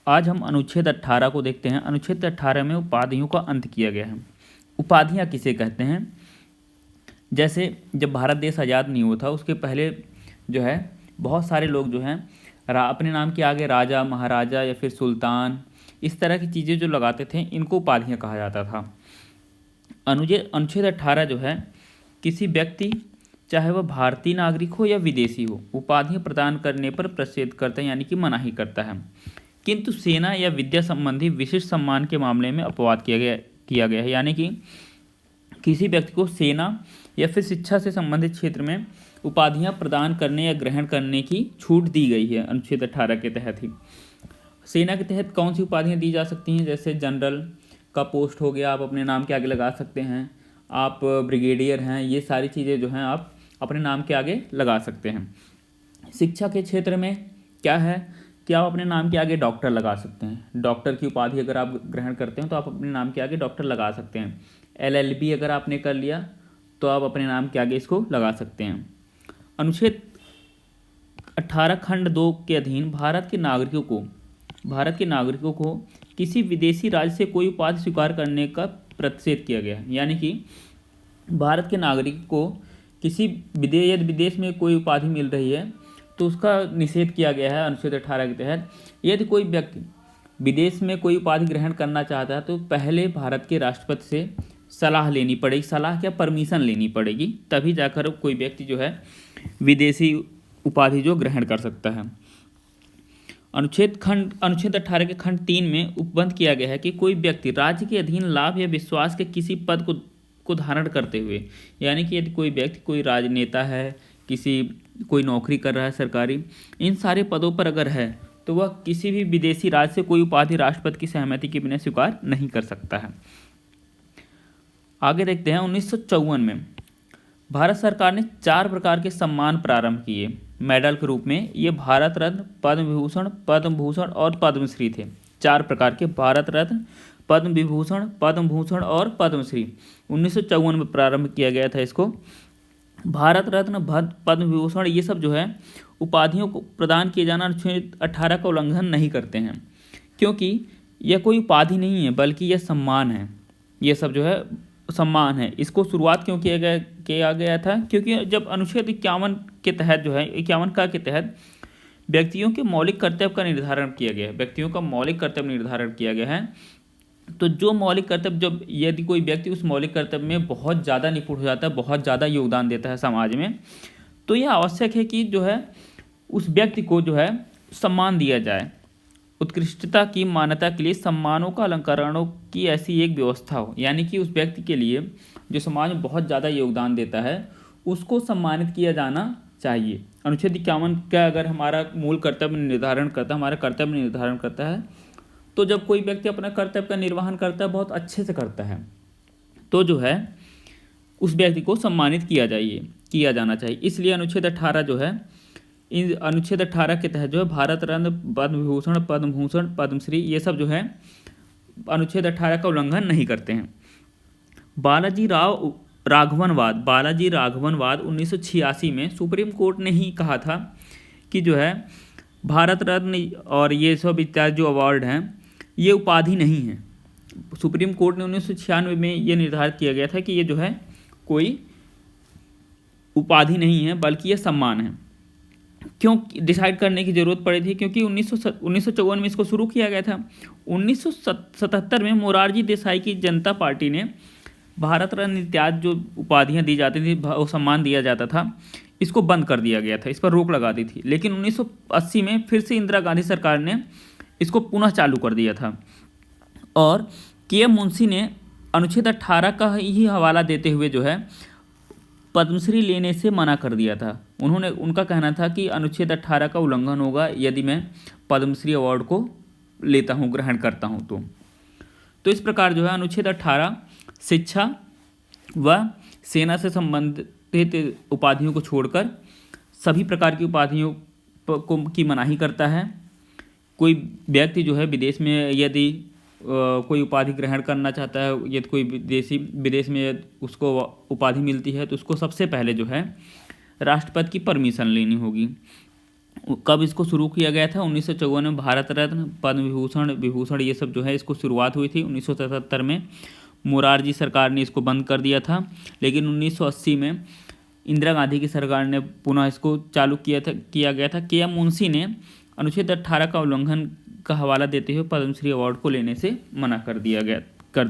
आज हम अनुच्छेद 18 को देखते हैं। अनुच्छेद 18 में उपाधियों का अंत किया गया है। उपाधियाँ किसे कहते हैं? जैसे जब भारत देश आज़ाद नहीं हुआ था उसके पहले जो है बहुत सारे लोग जो हैं अपने नाम के आगे राजा, महाराजा या फिर सुल्तान, इस तरह की चीज़ें जो लगाते थे इनको उपाधियाँ कहा जाता था। अनुच्छेद 18 जो है किसी व्यक्ति, चाहे वह भारतीय नागरिक हो या विदेशी हो, उपाधियाँ प्रदान करने पर प्रतिषेध करता है, यानी कि मनाही करता है। किंतु सेना या विद्या संबंधी विशिष्ट सम्मान के मामले में अपवाद किया गया है, यानी कि किसी व्यक्ति को सेना या फिर शिक्षा से संबंधित क्षेत्र में उपाधियां प्रदान करने या ग्रहण करने की छूट दी गई है अनुच्छेद 18 के तहत ही। सेना के तहत कौन सी उपाधियां दी जा सकती हैं? जैसे जनरल का पोस्ट हो गया, आप अपने नाम के आगे लगा सकते हैं। आप ब्रिगेडियर हैं, ये सारी चीज़ें जो हैं आप अपने नाम के आगे लगा सकते हैं। शिक्षा के क्षेत्र में क्या है कि आप अपने नाम के आगे डॉक्टर लगा सकते हैं। डॉक्टर की उपाधि अगर आप ग्रहण करते हैं तो आप अपने नाम के आगे डॉक्टर लगा सकते हैं। LLB अगर आपने कर लिया तो आप अपने नाम के आगे इसको लगा सकते हैं। अनुच्छेद 18 खंड 2 के अधीन भारत के नागरिकों को किसी विदेशी राज्य से कोई उपाधि स्वीकार करने का प्रतिषेध किया गया है, यानी कि भारत के नागरिक को किसी यदि विदेश में कोई उपाधि मिल रही है तो उसका निषेध किया गया है अनुच्छेद 18 के तहत। यदि कोई व्यक्ति विदेश में कोई उपाधि ग्रहण करना चाहता है तो पहले भारत के राष्ट्रपति से सलाह लेनी पड़ेगी, सलाह क्या परमिशन लेनी पड़ेगी, तभी जाकर कोई व्यक्ति जो है विदेशी उपाधि जो ग्रहण कर सकता है। अनुच्छेद 18 के खंड 3 में उपबंध किया गया है कि कोई व्यक्ति राज्य के अधीन लाभ या विश्वास के किसी पद को धारण करते हुए, यानी कि यदि कोई व्यक्ति कोई राजनेता है, कोई नौकरी कर रहा है सरकारी, इन सारे पदों पर अगर है तो वह किसी भी विदेशी राज्य से कोई उपाधि राष्ट्रपति की सहमति के बिना स्वीकार नहीं कर सकता है। आगे देखते हैं 1954 में भारत सरकार ने 4 प्रकार के सम्मान प्रारंभ किए मेडल के रूप में। ये भारत रत्न, पद्म विभूषण, पद्म भूषण और पद्मश्री थे। 4 प्रकार के भारत रत्न, पद्म विभूषण, पद्म भूषण और पद्मश्री 1954 में प्रारंभ किया गया था इसको। भारत रत्न, पद्म विभूषण ये सब जो है उपाधियों को प्रदान किए जाना अनुच्छेद 18 का उल्लंघन नहीं करते हैं, क्योंकि यह कोई उपाधि नहीं है बल्कि यह सम्मान है। यह सब जो है सम्मान है। इसको शुरुआत क्यों किया गया था? क्योंकि जब अनुच्छेद 51 के तहत जो है 51 का के तहत व्यक्तियों के मौलिक कर्तव्य का निर्धारण किया गया है, व्यक्तियों का मौलिक कर्तव्य निर्धारण किया गया है। तो जो मौलिक कर्तव्य, जब यदि कोई व्यक्ति उस मौलिक कर्तव्य में बहुत ज़्यादा निपुण हो जाता है, बहुत ज़्यादा योगदान देता है समाज में, तो यह आवश्यक है कि जो है उस व्यक्ति को जो है सम्मान दिया जाए। उत्कृष्टता की मान्यता के लिए सम्मानों का अलंकरणों की ऐसी एक व्यवस्था हो, यानी कि उस व्यक्ति के लिए जो समाज में बहुत ज़्यादा योगदान देता है उसको सम्मानित किया जाना चाहिए। अनुच्छेद 51 का अगर हमारा मूल कर्तव्य निर्धारण करता है, हमारा कर्तव्य निर्धारण करता है, तो जब कोई व्यक्ति अपना कर्तव्य का निर्वहन करता है, बहुत अच्छे से करता है, तो जो है उस व्यक्ति को सम्मानित किया जाना चाहिए। इसलिए अनुच्छेद 18 जो है, इन अनुच्छेद 18 के तहत जो है भारत रत्न, पद्म विभूषण, पद्म भूषण, पद्मश्री ये सब जो है अनुच्छेद 18 का उल्लंघन नहीं करते हैं। बालाजी राघवनवाद 1986 में सुप्रीम कोर्ट ने ही कहा था कि जो है भारत रत्न और ये सब इत्यादि जो अवार्ड हैं ये उपाधि नहीं है। सुप्रीम कोर्ट ने 1996 में ये निर्धारित किया गया था कि ये जो है कोई उपाधि नहीं है बल्कि ये सम्मान है। क्यों डिसाइड करने की ज़रूरत पड़ी थी? क्योंकि 1954 में इसको शुरू किया गया था। 1977 में मोरारजी देसाई की जनता पार्टी ने भारत रत्न इत्यादि जो उपाधियां दी जाती थी, वो सम्मान दिया जाता था, इसको बंद कर दिया गया था, इस पर रोक लगा दी थी। लेकिन 1980 में फिर से इंदिरा गांधी सरकार ने इसको पुनः चालू कर दिया था और KM मुंशी ने अनुच्छेद 18 का ही हवाला देते हुए जो है पद्मश्री लेने से मना कर दिया था। उनका कहना था कि अनुच्छेद 18 का उल्लंघन होगा यदि मैं पद्मश्री अवार्ड को लेता हूँ, ग्रहण करता हूँ तो इस प्रकार जो है अनुच्छेद 18 शिक्षा व सेना से संबंधित उपाधियों को छोड़कर सभी प्रकार की उपाधियों की मनाही करता है। कोई व्यक्ति जो है विदेश में यदि कोई उपाधि ग्रहण करना चाहता है, यदि कोई विदेश में उसको उपाधि मिलती है तो उसको सबसे पहले जो है राष्ट्रपति की परमिशन लेनी होगी। कब इसको शुरू किया गया था? 1954 में भारत रत्न, पद्म विभूषण, विभूषण ये सब जो है इसको शुरुआत हुई थी। 1977 में मोरारजी सरकार ने इसको बंद कर दिया था, लेकिन 1980 में इंदिरा गांधी की सरकार ने पुनः इसको चालू किया गया था। के एम मुंशी ने अनुच्छेद 18 का उल्लंघन का हवाला देते हुए पद्मश्री अवार्ड को लेने से मना कर दिया गया।